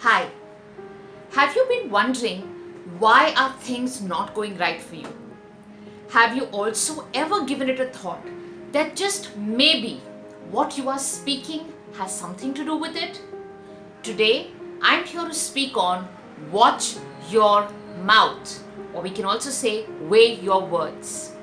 Hi, have you been wondering why are things not going right for you? Have you also ever given it a thought that just maybe what you are speaking has something to do with it? Today, I'm here to speak on watch your mouth, or we can also say weigh your words.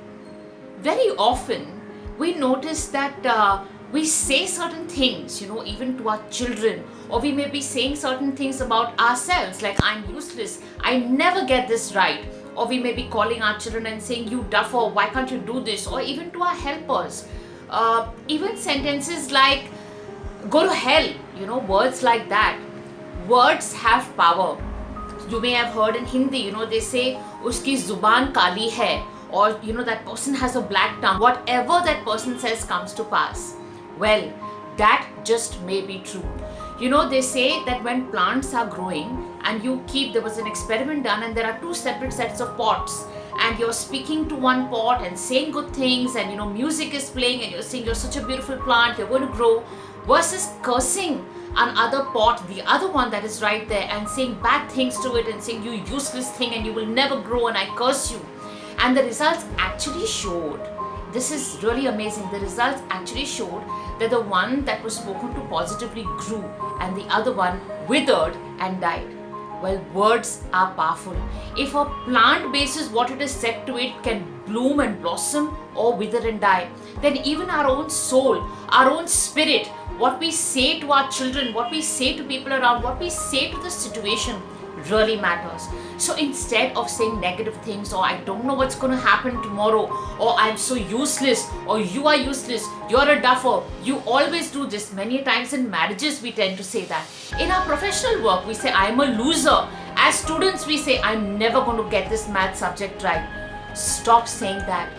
Very often we notice that we say certain things, even to our children, or we may be saying certain things about ourselves, like I'm useless, I never get this right, or we may be calling our children and saying, you duffer, why can't you do this, or even to our helpers. Even sentences like go to hell, words like that. Words have power. You may have heard in Hindi, they say uski zuban kali hai, or that person has a black tongue. Whatever that person says comes to pass. Well, that just may be true. They say that when plants are growing and there was an experiment done and there are two separate sets of pots, and you're speaking to one pot and saying good things, and music is playing and you're saying you're such a beautiful plant, you're going to grow, versus cursing another pot, the other one that is right there, and saying bad things to it and saying you useless thing and you will never grow and I curse you. And the results actually showed, this is really amazing, the results actually showed that the one that was spoken to positively grew and the other one withered and died. Well, words are powerful. If a plant bases what it is said to it can bloom and blossom or wither and die, then even our own soul, our own spirit, what we say to our children, what we say to people around, what we say to the situation really matters. So instead of saying negative things, or I don't know what's going to happen tomorrow, or I'm so useless, or you are useless, you're a duffer, you always do this. Many times in marriages we tend to say that. In our professional work we say I'm a loser. As students we say I'm never going to get this math subject right. Stop saying that.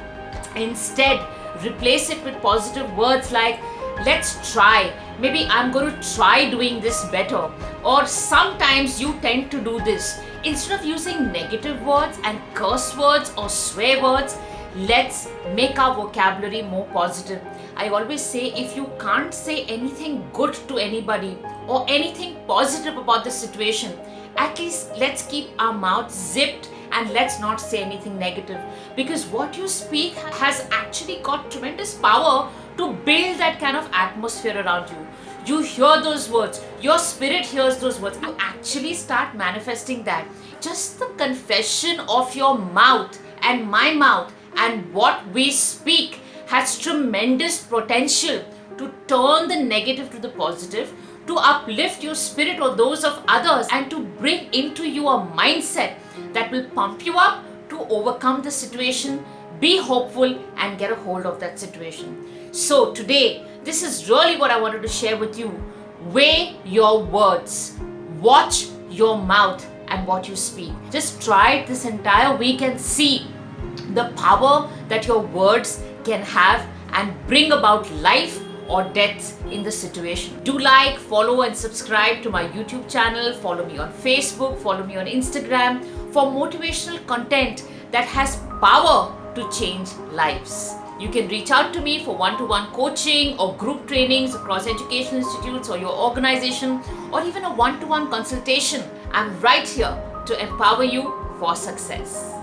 Instead, replace it with positive words like let's try, maybe I'm going to try doing this better, or sometimes you tend to do this. Instead of using negative words and curse words or swear words, let's make our vocabulary more positive. I always say if you can't say anything good to anybody or anything positive about the situation, at least let's keep our mouth zipped and let's not say anything negative, because what you speak has actually got tremendous power to build that kind of atmosphere around you. You hear those words, your spirit hears those words, you actually start manifesting that. Just the confession of your mouth and my mouth and what we speak has tremendous potential to turn the negative to the positive, to uplift your spirit or those of others, and to bring into you a mindset that will pump you up to overcome the situation, be hopeful, and get a hold of that situation. So today, this is really what I wanted to share with you. Weigh your words. Watch your mouth and what you speak. Just try it this entire week and see the power that your words can have and bring about life or death in the situation. Do like, follow and subscribe to my YouTube channel. Follow me on Facebook, follow me on Instagram for motivational content that has power to change lives. You can reach out to me for one-to-one coaching or group trainings across educational institutes or your organization, or even a one-to-one consultation. I'm right here to empower you for success.